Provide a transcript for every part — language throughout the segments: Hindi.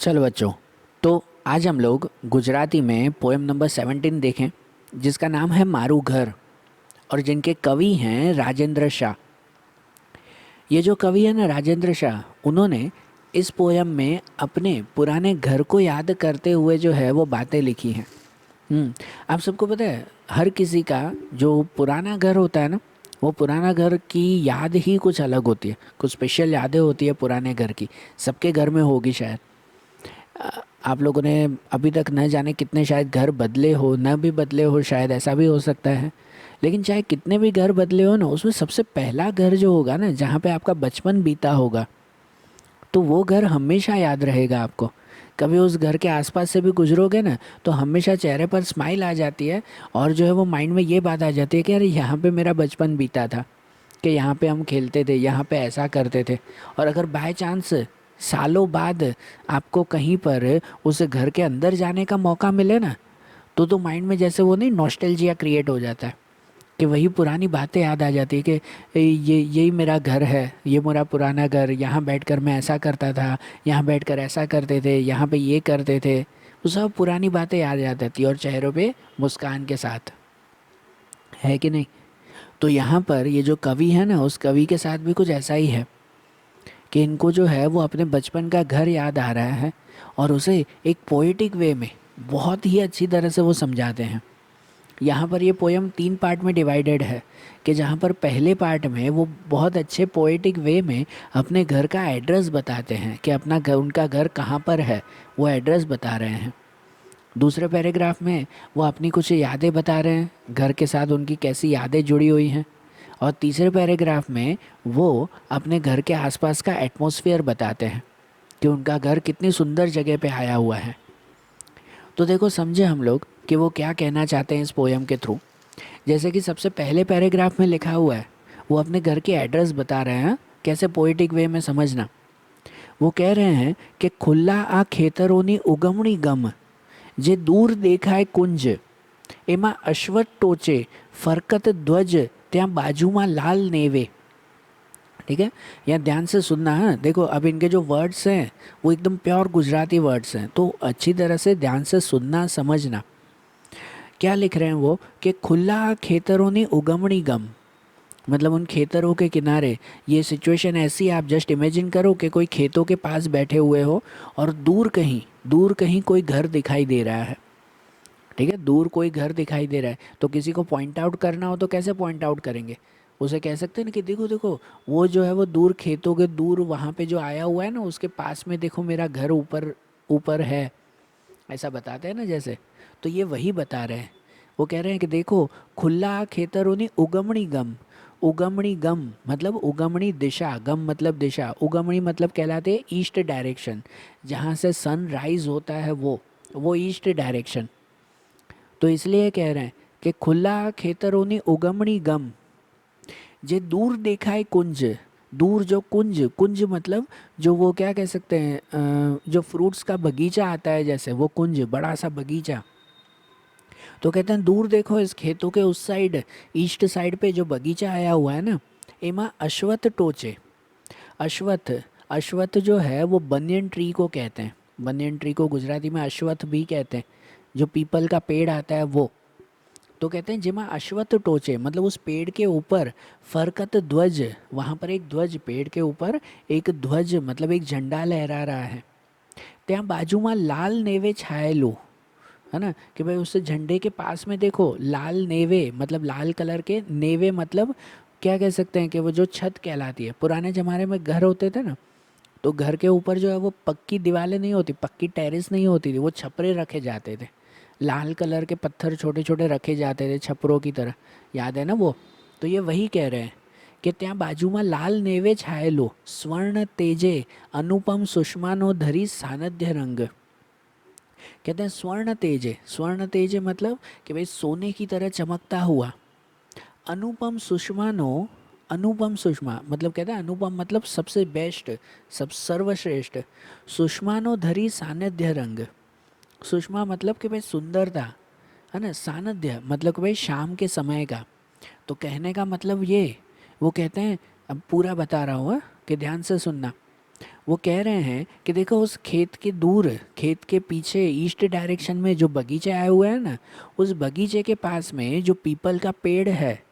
चलो बच्चों, तो आज हम लोग गुजराती में पोएम नंबर 17 देखें, जिसका नाम है मारू घर, और जिनके कवि हैं राजेंद्र शाह। ये जो कवि है ना राजेंद्र शाह, उन्होंने इस पोएम में अपने पुराने घर को याद करते हुए जो है वो बातें लिखी हैं। आप सबको पता है, हर किसी का जो पुराना घर होता है ना, वो पुराना घर की याद ही कुछ अलग होती है, कुछ स्पेशल यादें होती है पुराने घर की। सबके घर में होगी शायद। आप लोगों ने अभी तक न जाने कितने शायद घर बदले हो, न भी बदले हो, शायद ऐसा भी हो सकता है। लेकिन चाहे कितने भी घर बदले हो ना, उसमें सबसे पहला घर जो होगा ना, जहाँ पे आपका बचपन बीता होगा, तो वो घर हमेशा याद रहेगा आपको। कभी उस घर के आसपास से भी गुजरोगे ना, तो हमेशा चेहरे पर स्माइल आ जाती है, और जो है वो माइंड में ये बात आ जाती है कि अरे यहाँ पे मेरा बचपन बीता था, कि यहाँ पे हम खेलते थे, यहाँ पे ऐसा करते थे। और अगर बाय चांस सालों बाद आपको कहीं पर उस घर के अंदर जाने का मौका मिले ना, तो माइंड में जैसे वो नहीं नॉस्टैल्जिया क्रिएट हो जाता है, कि वही पुरानी बातें याद आ जाती है कि ये यही मेरा घर है, ये मेरा पुराना घर, यहाँ बैठकर मैं ऐसा करता था, यहाँ बैठकर ऐसा करते थे, यहाँ पे ये करते थे। वो सब पुरानी बातें याद आ जाती है, और चेहरों पे मुस्कान के साथ, है कि नहीं। तो यहाँ पर ये जो कवि है ना, उस कवि के साथ भी कुछ ऐसा ही है कि इनको जो है वो अपने बचपन का घर याद आ रहा है, और उसे एक पोएटिक वे में बहुत ही अच्छी तरह से वो समझाते हैं। यहाँ पर ये पोयम 3 पार्ट में डिवाइडेड है, कि जहाँ पर पहले पार्ट में वो बहुत अच्छे पोएटिक वे में अपने घर का एड्रेस बताते हैं, कि अपना घर, उनका घर कहाँ पर है, वो एड्रेस बता रहे हैं। दूसरे पैराग्राफ में वो अपनी कुछ यादें बता रहे हैं, घर के साथ उनकी कैसी यादें जुड़ी हुई हैं। और तीसरे पैराग्राफ में वो अपने घर के आसपास का एटमॉस्फेयर बताते हैं, कि उनका घर कितनी सुंदर जगह पे आया हुआ है। तो देखो, समझे हम लोग कि वो क्या कहना चाहते हैं इस पोयम के थ्रू। जैसे कि सबसे पहले पैराग्राफ में लिखा हुआ है, वो अपने घर के एड्रेस बता रहे हैं, कैसे पोएटिक वे में समझना। वो कह रहे हैं कि खुला आ खेतरोनी उगमणी गम, जे दूर देखाय कुंज, एमा अश्वत्थ टोचे फरकत ध्वज, त्या बाजूमा लाल नेवे। ठीक है, यहाँ ध्यान से सुनना है। देखो, अब इनके जो वर्ड्स हैं वो एकदम प्योर गुजराती वर्ड्स हैं, तो अच्छी तरह से ध्यान से सुनना, समझना। क्या लिख रहे हैं वो, कि खुला खेतरों ने उगमणी गम, मतलब उन खेतरों के किनारे। ये सिचुएशन ऐसी, आप जस्ट इमेजिन करो कि कोई खेतों के पास बैठे हुए हो, और दूर कहीं कोई घर दिखाई दे रहा है। ठीक है, दूर कोई घर दिखाई दे रहा है, तो किसी को पॉइंट आउट करना हो तो कैसे पॉइंट आउट करेंगे? उसे कह सकते हैं ना कि देखो देखो, वो जो है वो दूर खेतों के दूर वहाँ पे जो आया हुआ है ना, उसके पास में देखो मेरा घर ऊपर ऊपर है, ऐसा बताते हैं ना जैसे। तो ये वही बता रहे हैं। वो कह रहे हैं कि देखो, खुला खेतरों ने उगमणी गम, उगमणी गम मतलब उगमणी दिशा, गम मतलब दिशा, उगमणी मतलब कहलाते हैं ईस्ट डायरेक्शन, जहाँ से सन राइज होता है वो ईस्ट डायरेक्शन। तो इसलिए कह रहे हैं कि खुला खेतरों ने उगमणी गम, जे दूर देखा है कुंज। दूर जो कुंज, कुंज मतलब जो वो क्या कह सकते हैं, जो फ्रूट्स का बगीचा आता है, जैसे वो कुंज, बड़ा सा बगीचा। तो कहते हैं दूर देखो, इस खेतों के उस साइड, ईस्ट साइड पे जो बगीचा आया हुआ है ना, एमा अश्वत्थ टोचे। अश्वत्थ, अश्वत्थ जो है वो बनियन ट्री को कहते हैं। बनियन ट्री को गुजराती में अश्वत्थ भी कहते हैं, जो पीपल का पेड़ आता है वो। तो कहते हैं जिमा अश्वत्थ टोचे, मतलब उस पेड़ के ऊपर फरकत ध्वज, वहाँ पर एक ध्वज, पेड़ के ऊपर एक ध्वज मतलब एक झंडा लहरा रहा है। त्या बाजू में लाल नेवे छायेलू, है ना, कि भाई उस झंडे के पास में देखो लाल नेवे, मतलब लाल कलर के, नेवे मतलब क्या कह सकते हैं, कि वो जो छत कहलाती है। पुराने ज़माने में घर होते थे ना, तो घर के ऊपर जो है वो पक्की दीवारें नहीं होती, पक्की टेरेस नहीं होती थी, वो छपरे रखे जाते थे, लाल कलर के पत्थर छोटे छोटे रखे जाते थे छपरों की तरह, याद है ना वो। तो ये वही कह रहे हैं कि त्या बाजू में लाल नेवे छायेलो, स्वर्ण तेजे अनुपम सुषमानो धरी सानध्य रंग। कहते हैं स्वर्ण तेजे, स्वर्ण तेजे मतलब कि भाई सोने की तरह चमकता हुआ। अनुपम सुषमानो, अनुपम सुषमा मतलब कहते हैं अनुपम मतलब सबसे बेस्ट, सब सर्वश्रेष्ठ। सुषमानो धरी सानिध्य रंग, सुषमा मतलब कि भाई सुंदरता, है ना। सानिध्य मतलब कि भाई शाम के समय का। तो कहने का मतलब ये, वो कहते हैं, अब पूरा बता रहा हूँ, कि ध्यान से सुनना। वो कह रहे हैं कि देखो उस खेत के दूर, खेत के पीछे ईस्ट डायरेक्शन में जो बगीचे आए हुए हैं ना, उस बगीचे के पास में जो पीपल का पेड़ है,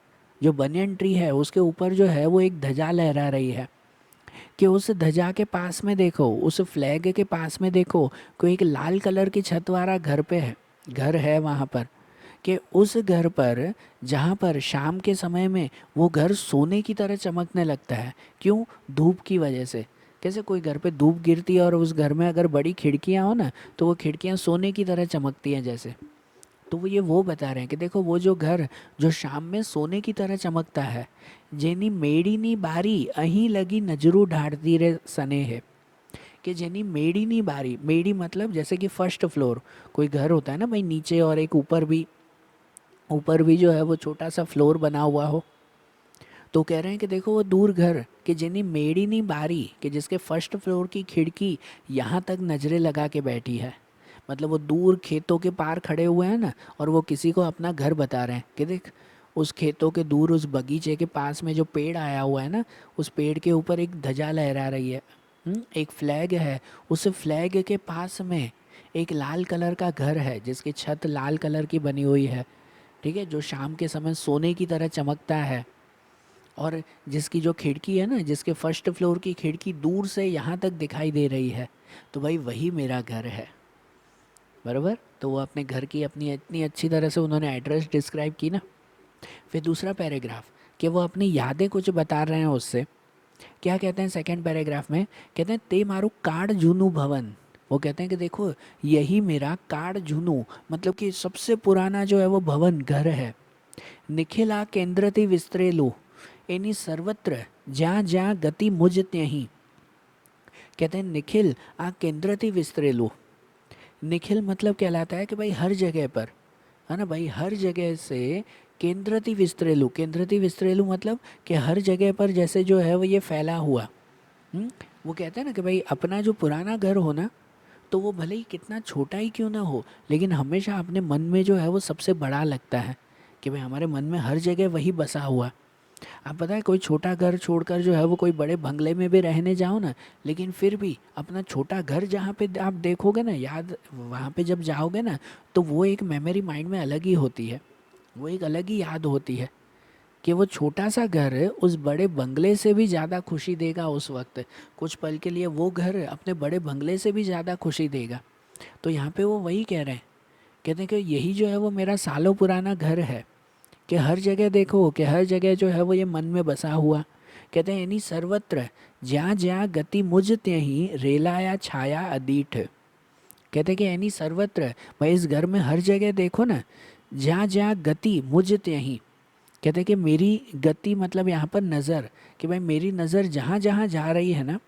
जो बनियन ट्री है, उसके ऊपर जो है वो एक ध्वजा लहरा रही है। कि उस ध्वजा के पास में देखो, उस फ्लैग के पास में देखो, कोई एक लाल कलर की छत वाला घर पे है, घर है वहाँ पर। कि उस घर पर, जहाँ पर शाम के समय में वो घर सोने की तरह चमकने लगता है। क्यों? धूप की वजह से। कैसे कोई घर पे धूप गिरती है और उस घर में अगर बड़ी खिड़कियाँ हो ना, तो वो खिड़कियाँ सोने की तरह चमकती हैं जैसे। तो वो बता रहे हैं कि देखो वो जो घर जो शाम में सोने की तरह चमकता है, जेनी मेड़ीनी बारी अहीं लगी नजरू ढाढ़ती रे सने है। कि जेनी मेड़ीनी बारी, मेड़ी मतलब जैसे कि फर्स्ट फ्लोर, कोई घर होता है ना भाई, नीचे और एक ऊपर भी जो है वो छोटा सा फ्लोर बना हुआ हो। तो कह रहे हैं कि देखो वो दूर घर कि जेनी मेड़ीनी बारी, कि जिसके फर्स्ट फ्लोर की खिड़की यहाँ तक नजरें लगा के बैठी है। मतलब वो दूर खेतों के पार खड़े हुए हैं ना, और वो किसी को अपना घर बता रहे हैं कि देख, उस खेतों के दूर उस बगीचे के पास में जो पेड़ आया हुआ है ना, उस पेड़ के ऊपर एक ध्वजा लहरा रही है। एक फ्लैग है। उस फ्लैग के पास में एक लाल कलर का घर है जिसकी छत लाल कलर की बनी हुई है, ठीक है, जो शाम के समय सोने की तरह चमकता है। और जिसकी जो खिड़की है ना, जिसके फर्स्ट फ्लोर की खिड़की दूर से यहाँ तक दिखाई दे रही है, तो भाई वही मेरा घर है। बराबर। तो वो अपने घर की अपनी इतनी अच्छी तरह से उन्होंने एड्रेस डिस्क्राइब की ना। फिर दूसरा पैराग्राफ, कि वो अपनी यादें कुछ बता रहे हैं उससे। क्या कहते हैं सेकंड पैराग्राफ में? कहते हैं ते मारू काड़ जूनू भवन। वो कहते हैं कि देखो यही मेरा काड़ जूनू, मतलब कि सबसे पुराना जो है वो भवन, घर है। निखिला केंद्रति विस्तरेलु एनी सर्वत्र ज्યાં જ્યાં गति मुझ त्यहीं। कहते हैं निखिल आ केंद्रति विस्तरेलु। निखिल मतलब कहलाता है कि भाई हर जगह पर, है ना भाई, हर जगह से केंद्रति विस्तरेलु। केंद्रति विस्तरेलु मतलब कि हर जगह पर जैसे जो है वो ये फैला हुआ। वो कहते हैं ना कि भाई अपना जो पुराना घर हो ना, तो वो भले ही कितना छोटा ही क्यों ना हो, लेकिन हमेशा अपने मन में जो है वो सबसे बड़ा लगता है। कि भाई हमारे मन में हर जगह वही बसा हुआ। आप पता है कोई छोटा घर छोड़कर जो है वो कोई बड़े बंगले में भी रहने जाओ ना, लेकिन फिर भी अपना छोटा घर जहाँ पे आप देखोगे ना, याद वहाँ पे जब जाओगे ना, तो वो एक मेमोरी माइंड में अलग ही होती है, वो एक अलग ही याद होती है। कि वो छोटा सा घर उस बड़े बंगले से भी ज़्यादा खुशी देगा उस वक्त। कुछ पल के लिए वो घर अपने बड़े बंगले से भी ज़्यादा खुशी देगा। तो यहाँ पे वो वही कह रहे हैं, कहते हैं कि यही जो है वो मेरा सालों पुराना घर है। कि हर जगह देखो, कि हर जगह जो है वो ये मन में बसा हुआ। कहते हैं इन्हीं सर्वत्र ज्યાં જ્યાં गति मुझ त्यहीं रेलाया छाया अदीठ। कहते हैं कि यानी सर्वत्र, भाई इस घर में हर जगह देखो ना, ज्યાં જ્યાં गति मुझ त्यहीं। कहते हैं कि मेरी गति मतलब यहाँ पर नज़र, कि भाई मेरी नज़र जहाँ जहाँ जा रही है ना,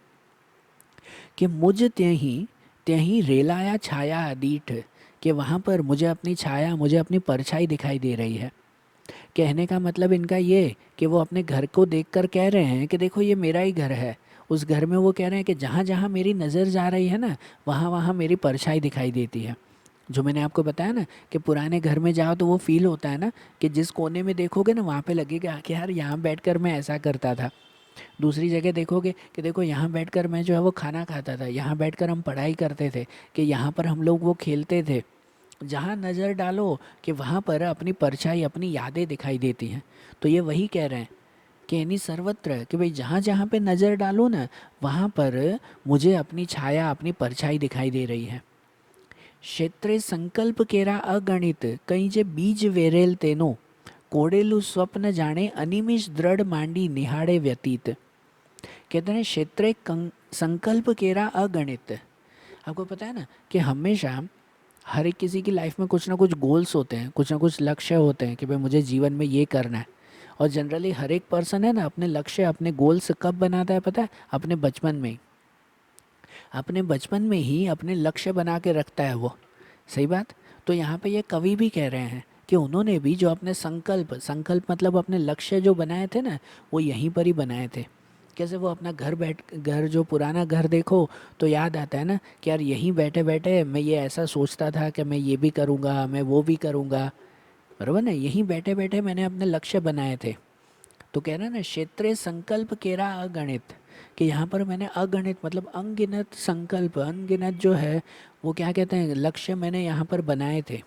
कि मुझ त्यहीं त्यहीं रेलाया छाया अदीठ। कि वहाँ पर मुझे अपनी छाया, मुझे अपनी परछाई दिखाई दे रही है। कहने का मतलब इनका ये कि वो अपने घर को देखकर कह रहे हैं कि देखो ये मेरा ही घर है। उस घर में वो कह रहे हैं कि जहाँ जहाँ मेरी नज़र जा रही है ना, वहाँ वहाँ मेरी परछाई दिखाई देती है। जो मैंने आपको बताया ना कि पुराने घर में जाओ तो वो फील होता है ना, कि जिस कोने में देखोगे ना वहाँ पे लगेगा कि यार यहाँ बैठकर मैं ऐसा करता था। दूसरी जगह देखोगे कि देखो यहाँ बैठकर मैं जो है वो खाना खाता था, यहाँ बैठकर हम पढ़ाई करते थे, कि यहाँ पर हम लोग वो खेलते थे। जहाँ नज़र डालो कि वहाँ पर अपनी परछाई, अपनी यादें दिखाई देती हैं। तो ये वही कह रहे हैं कि यानी सर्वत्र, कि भाई जहाँ जहाँ पे नज़र डालो ना, वहाँ पर मुझे अपनी छाया, अपनी परछाई दिखाई दे रही है। क्षेत्रे संकल्प केरा अगणित कहीं जे बीज वेरेल तेनो कोडेलू स्वप्न जाने अनिमिष दृढ़ मांडी निहाड़े व्यतीत। कहते हैं क्षेत्रे संकल्प केरा अगणित। आपको पता है ना कि हमेशा हर एक किसी की लाइफ में कुछ ना कुछ गोल्स होते हैं, कुछ ना कुछ लक्ष्य होते हैं कि भाई मुझे जीवन में ये करना है। और जनरली हर एक पर्सन है ना अपने लक्ष्य, अपने गोल्स कब बनाता है पता है? अपने बचपन में ही। अपने बचपन में ही अपने लक्ष्य बना के रखता है वो। सही बात। तो यहाँ पे ये कवि भी कह रहे हैं कि उन्होंने भी जो अपने संकल्प, संकल्प मतलब अपने लक्ष्य जो बनाए थे ना, वो यहीं पर ही बनाए थे। कैसे? वो अपना घर जो पुराना घर देखो तो याद आता है ना कि यार यहीं बैठे बैठे मैं ये ऐसा सोचता था कि मैं ये भी करूँगा, मैं वो भी करूँगा। बराबर ना, यहीं बैठे बैठे मैंने अपने लक्ष्य बनाए थे। तो कह रहे हैं ना, क्षेत्रे संकल्प केरा अगणित। कि यहाँ पर मैंने अगणित मतलब अनगिनत संकल्प, अनगिनत जो है वो क्या कहते हैं लक्ष्य मैंने यहाँ पर बनाए थे।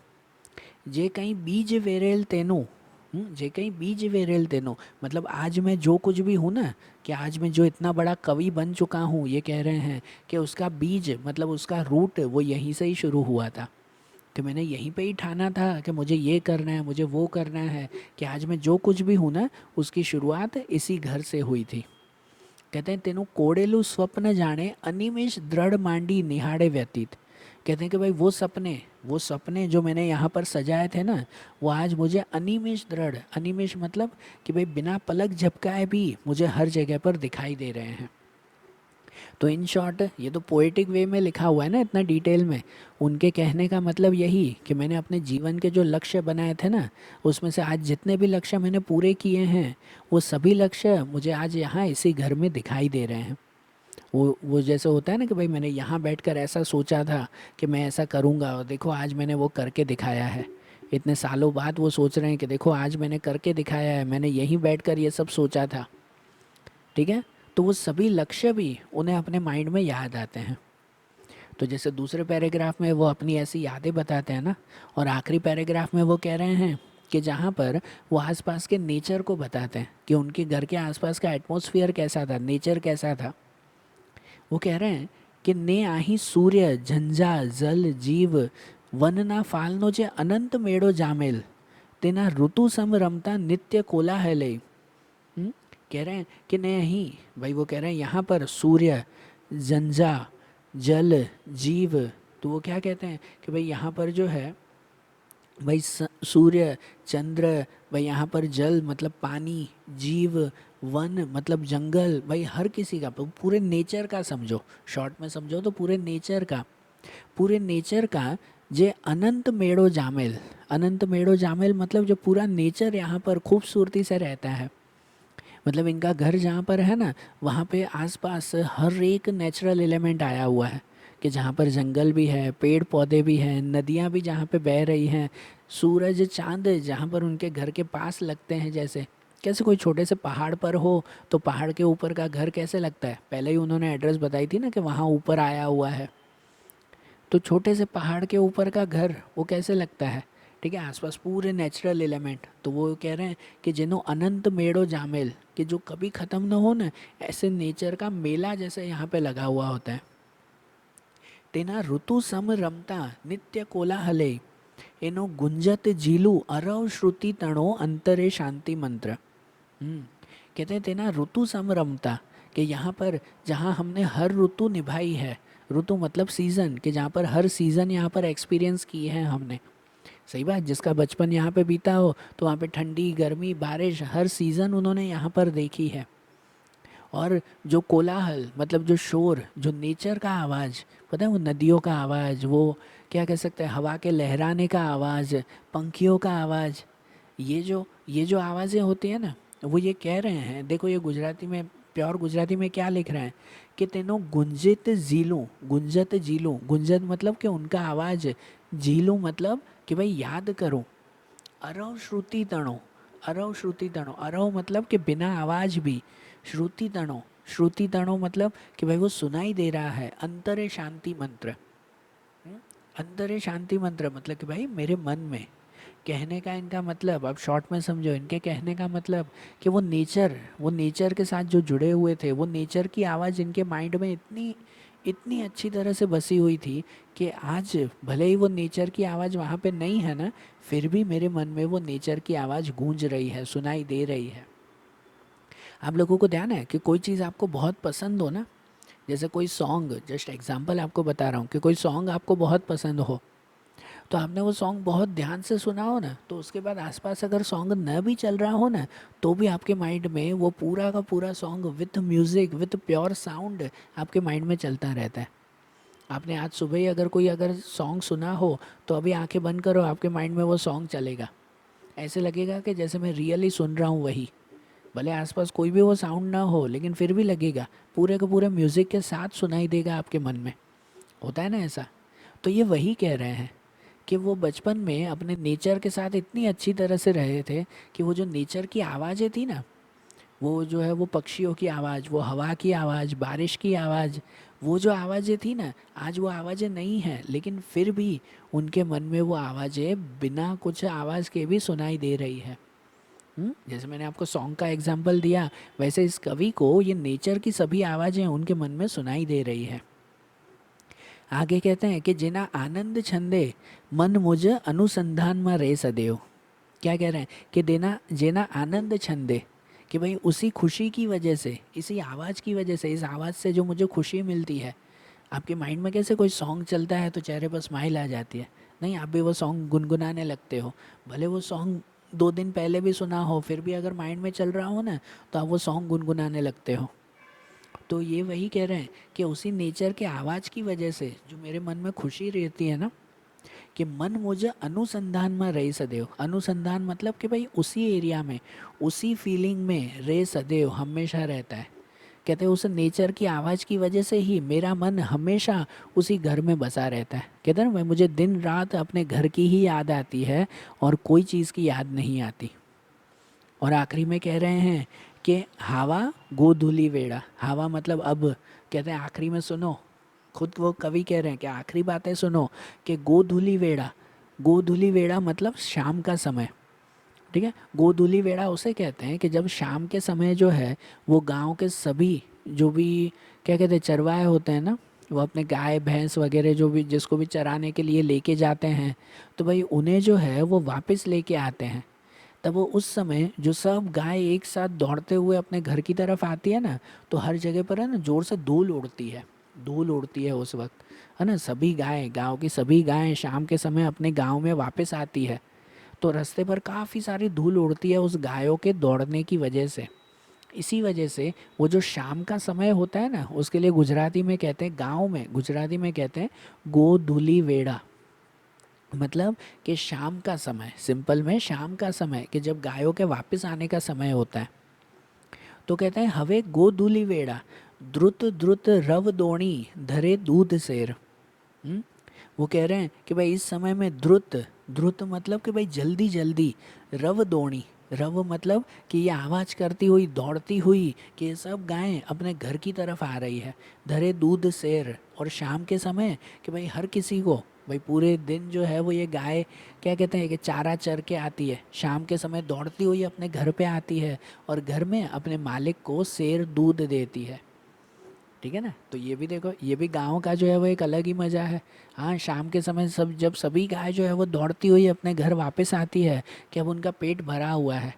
जे कहीं बीज वेरेल तेनो, जे कहीं बीज वेरेल तेनो, मतलब आज मैं जो कुछ भी हूँ ना, कि आज मैं जो इतना बड़ा कवि बन चुका हूँ, ये कह रहे हैं कि उसका बीज मतलब उसका रूट वो यहीं से ही शुरू हुआ था, कि मैंने यहीं पे ही ठाना था कि मुझे ये करना है, मुझे वो करना है, कि आज मैं जो कुछ भी हूँ ना उसकी शुरुआत इसी घर से हुई थी। कहते हैं तेनु कोड़ेलू स्वप्न जाने अनिमेष दृढ़ मांडी निहाड़े व्यतीत। कहते हैं कि भाई वो सपने जो मैंने यहाँ पर सजाए थे ना, वो आज मुझे अनिमेष दृढ़, अनिमेष मतलब कि भाई बिना पलक झपकाए भी मुझे हर जगह पर दिखाई दे रहे हैं। तो इन शॉर्ट ये तो पोएटिक वे में लिखा हुआ है ना इतना डिटेल में। उनके कहने का मतलब यही कि मैंने अपने जीवन के जो लक्ष्य बनाए थे ना, उसमें से आज जितने भी लक्ष्य मैंने पूरे किए हैं, वो सभी लक्ष्य मुझे आज यहाँ इसी घर में दिखाई दे रहे हैं। वो जैसे होता है ना कि भाई मैंने यहाँ बैठकर ऐसा सोचा था कि मैं ऐसा करूँगा, और देखो आज मैंने वो करके दिखाया है। इतने सालों बाद वो सोच रहे हैं कि देखो आज मैंने करके दिखाया है, मैंने यहीं बैठकर ये सब सोचा था। ठीक है, तो वो सभी लक्ष्य भी उन्हें अपने माइंड में याद आते हैं। तो जैसे दूसरे पैराग्राफ में वो अपनी ऐसी यादें बताते हैं ना, और आखिरी पैराग्राफ में वो कह रहे हैं कि जहाँ पर वो आसपास के नेचर को बताते हैं कि उनके घर के आसपास का एटमॉस्फेयर कैसा था, नेचर कैसा था। वो कह रहे हैं कि ने आही सूर्य झंझा जल जीव वनना फालनो जे अनंत मेड़ो जामेल तेना ऋतु सम रमता नित्य कोलाहले। कह रहे हैं कि नहीं भाई, वो कह रहे हैं यहाँ पर सूर्य जंजा जल जीव, तो वो क्या कहते हैं कि भाई यहाँ पर जो है भाई सूर्य चंद्र, भाई यहाँ पर जल मतलब पानी, जीव वन मतलब जंगल, भाई हर किसी का पूरे नेचर का समझो, शॉर्ट में समझो तो पूरे नेचर का, पूरे नेचर का जे अनंत मेड़ो जामेल। अनंत मेड़ो जामेल मतलब जो पूरा नेचर यहाँ पर खूबसूरती से रहता है। मतलब इनका घर जहाँ पर है ना, वहाँ पे आसपास हर एक नेचुरल एलिमेंट आया हुआ है, कि जहाँ पर जंगल भी है, पेड़ पौधे भी हैं, नदियाँ भी जहाँ पे बह रही हैं, सूरज चांद जहाँ पर उनके घर के पास लगते हैं। जैसे कैसे कोई छोटे से पहाड़ पर हो तो पहाड़ के ऊपर का घर कैसे लगता है, पहले ही उन्होंने एड्रेस बताई थी ना कि वहाँ ऊपर आया हुआ है। तो छोटे से पहाड़ के ऊपर का घर वो कैसे लगता है। ठीक है, आसपास पूरे नेचुरल एलिमेंट, तो वो कह रहे हैं कि जिन्हों अनंत मेड़ो जामेल, कि जो कभी ख़त्म ना हो ना, ऐसे नेचर का मेला जैसे यहाँ पे लगा हुआ होता है। तेना ऋतु सम रमता नित्य कोलाहले एनो गुंजत झीलू अरव श्रुति तणो अंतरे शांति मंत्र। कहते हैं तेना ऋतु सम रमता, कि यहाँ पर जहाँ हमने हर ऋतु निभाई है, ऋतु मतलब सीज़न, कि जहाँ पर हर सीज़न यहाँ पर एक्सपीरियंस किए हैं हमने। सही बात, जिसका बचपन यहाँ पे बीता हो तो वहाँ पे ठंडी गर्मी बारिश हर सीज़न उन्होंने यहाँ पर देखी है। और जो कोलाहल मतलब जो शोर, जो नेचर का आवाज़, पता है वो नदियों का आवाज़, वो क्या कह सकते हैं हवा के लहराने का आवाज़, पंखियों का आवाज़, ये जो आवाज़ें होती हैं ना, वो ये कह रहे हैं। देखो ये गुजराती में, प्योर गुजराती में क्या लिख रहे हैं कि तेनो गुंजित झीलूं, गुंजत झीलूं, गुंजत मतलब कि उनका आवाज़, झीलूं मतलब कि भाई याद करो, अरव श्रुति तणो, अरव श्रुति तणो, अरव मतलब कि बिना आवाज़ भी, श्रुति तणो, श्रुति तणो मतलब कि भाई वो सुनाई दे रहा है, अंतरे शांति मंत्र। अंतरे शांति मंत्र मतलब कि भाई मेरे मन में, कहने का इनका मतलब अब शॉर्ट में समझो, इनके कहने का मतलब कि वो नेचर के साथ जो जुड़े हुए थे, वो नेचर की आवाज़ इनके माइंड में इतनी इतनी अच्छी तरह से बसी हुई थी कि आज भले ही वो नेचर की आवाज़ वहाँ पे नहीं है ना, फिर भी मेरे मन में वो नेचर की आवाज़ गूंज रही है, सुनाई दे रही है। आप लोगों को ध्यान है कि कोई चीज़ आपको बहुत पसंद हो ना, जैसे कोई सॉन्ग, जस्ट एग्जांपल आपको बता रहा हूँ कि कोई सॉन्ग आपको बहुत पसंद हो, तो आपने वो सॉन्ग बहुत ध्यान से सुना हो ना, तो उसके बाद आसपास अगर सॉन्ग न भी चल रहा हो ना, तो भी आपके माइंड में वो पूरा का पूरा song with music with pure sound आपके माइंड में चलता रहता है। आपने आज सुबह ही अगर सॉन्ग सुना हो, तो अभी आंखें बंद करो, आपके माइंड में वो सॉन्ग चलेगा। ऐसे लगेगा कि जैसे मैं रियली सुन रहा हूँ वही, भले आसपास कोई भी वो साउंड ना हो, लेकिन फिर भी लगेगा पूरे के पूरे म्यूज़िक के साथ सुनाई देगा आपके मन में। होता है ना ऐसा। तो ये वही कह रहे हैं कि वो बचपन में अपने नेचर के साथ इतनी अच्छी तरह से रहे थे कि वो जो नेचर की आवाज़ें थी ना, वो जो है वो पक्षियों की आवाज़, वो हवा की आवाज़, बारिश की आवाज़, वो जो आवाज़ें थी ना, आज वो आवाज़ें नहीं हैं, लेकिन फिर भी उनके मन में वो आवाज़ें बिना कुछ आवाज़ के भी सुनाई दे रही है। जैसे मैंने आपको सॉन्ग का एग्जाम्पल दिया, वैसे इस कवि को ये नेचर की सभी आवाज़ें उनके मन में सुनाई दे रही है। आगे कहते हैं कि जिना आनंद छंदे मन मुझ अनुसंधान में रे सदैव। क्या कह रहे हैं कि देना जेना आनंद छंदे, कि भाई उसी खुशी की वजह से, इसी आवाज़ की वजह से, इस आवाज़ से जो मुझे खुशी मिलती है। आपके माइंड में कैसे कोई सॉन्ग चलता है तो चेहरे पर स्माइल आ जाती है, नहीं आप भी वो सॉन्ग गुनगुनाने लगते हो। भले वो सॉन्ग 2 दिन पहले भी सुना हो, फिर भी अगर माइंड में चल रहा हो ना, तो आप वो सॉन्ग गुनगुनाने लगते हो। तो ये वही कह रहे हैं कि उसी नेचर के आवाज़ की वजह से जो मेरे मन में खुशी रहती है ना, कि मन मुझे अनुसंधान में रही सदैव। अनुसंधान मतलब कि भाई उसी एरिया में, उसी फीलिंग में रे सदैव हमेशा रहता है। कहते हैं उस नेचर की आवाज़ की वजह से ही मेरा मन हमेशा उसी घर में बसा रहता है। कहते हैं ना भाई, मुझे दिन रात अपने घर की ही याद आती है और कोई चीज़ की याद नहीं आती। और आखिरी में कह रहे हैं कि हवा गोधूली वेड़ा। हवा मतलब अब, कहते हैं आखिरी में सुनो, खुद वो कवि कह रहे हैं कि आखिरी बातें सुनो, कि गोधूली वेड़ा। गोधूली वेड़ा मतलब शाम का समय। ठीक है, गोधूली वेड़ा उसे कहते हैं कि जब शाम के समय जो है वो गांव के सभी जो भी, क्या कहते हैं, चरवाहे होते हैं ना, वो अपने गाय भैंस वगैरह जो भी जिसको भी चराने के लिए लेके जाते हैं, तो भाई उन्हें जो है वो वापस लेके आते हैं। तब वो उस समय जो सब गाय एक साथ दौड़ते हुए अपने घर की तरफ आती है ना, तो हर जगह पर है ना जोर से धूल उड़ती है। धूल उड़ती है उस वक्त, है ना। सभी गाय, गांव की सभी गायें शाम के समय अपने गांव में वापस आती है, तो रास्ते पर काफ़ी सारी धूल उड़ती है उस गायों के दौड़ने की वजह से। इसी वजह से वो जो शाम का समय होता है ना, उसके लिए गुजराती में कहते हैं, गांव में गुजराती में कहते हैं गोधूली वेड़ा। मतलब कि शाम का समय, सिंपल में शाम का समय, कि जब गायों के वापस आने का समय होता है, तो कहते हैं हवे गोधूली वेड़ा द्रुत द्रुत रव दोणी धरे दूध सेर। हम्म? वो कह रहे हैं कि भाई इस समय में द्रुत, द्रुत मतलब कि भाई जल्दी जल्दी, रव दौड़ी, रव मतलब कि ये आवाज़ करती हुई, दौड़ती हुई, कि ये सब गायें अपने घर की तरफ आ रही है। धरे दूध शेर, और शाम के समय कि भाई हर किसी को, भाई पूरे दिन जो है वो ये गाय, क्या कहते हैं, कि चारा चर के आती है, शाम के समय दौड़ती हुई अपने घर पे आती है और घर में अपने मालिक को शेर दूध देती है। ठीक है ना। तो ये भी देखो, ये भी गाँव का जो है वो एक अलग ही मज़ा है। हाँ, शाम के समय सब, जब सभी गाय जो है वो दौड़ती हुई अपने घर वापस आती है, कि अब उनका पेट भरा हुआ है,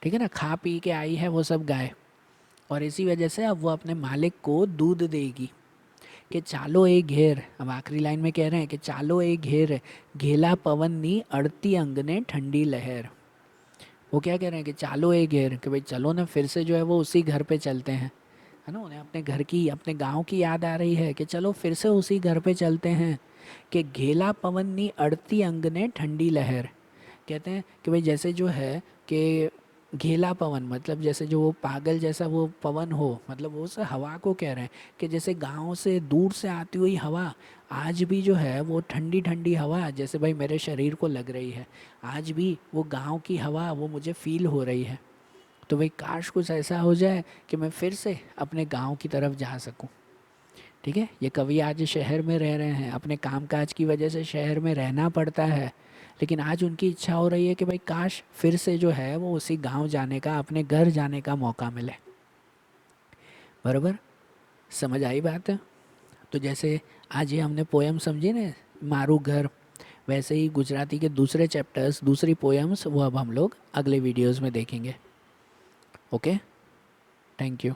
ठीक है ना, खा पी के आई है वो सब गाय, और इसी वजह से अब वो अपने मालिक को दूध देगी। कि चालो ए घेर, अब आखिरी लाइन में कह रहे हैं कि चालो ए घेर घेला पवन नी अड़ती अंगने ठंडी लहर। वो क्या कह रहे हैं कि चालो ए घेर, कि भाई चलो ना फिर से जो है वो उसी घर पे चलते हैं, है ना। उन्हें अपने घर की, अपने गांव की याद आ रही है कि चलो फिर से उसी घर पे चलते हैं। कि घेला पवन नी अड़ती अंग ने ठंडी लहर। कहते हैं कि भाई जैसे जो है कि घेला पवन मतलब जैसे जो वो पागल जैसा वो पवन हो, मतलब वो से हवा को कह रहे हैं कि जैसे गांव से दूर से आती हुई हवा आज भी जो है वो ठंडी ठंडी हवा जैसे भाई मेरे शरीर को लग रही है, आज भी वो गांव की हवा वो मुझे फील हो रही है। तो भाई काश कुछ ऐसा हो जाए कि मैं फिर से अपने गांव की तरफ जा सकूं। ठीक है, ये कवि आज शहर में रह रहे हैं, अपने कामकाज की वजह से शहर में रहना पड़ता है, लेकिन आज उनकी इच्छा हो रही है कि भाई काश फिर से जो है वो उसी गांव जाने का, अपने घर जाने का मौका मिले। बराबर, समझ आई बात है। तो जैसे आज ये हमने पोयम समझी ना, मारू घर, वैसे ही गुजराती के दूसरे चैप्टर्स, दूसरी पोयम्स, वो अब हम लोग अगले वीडियोज़ में देखेंगे। Okay, thank you.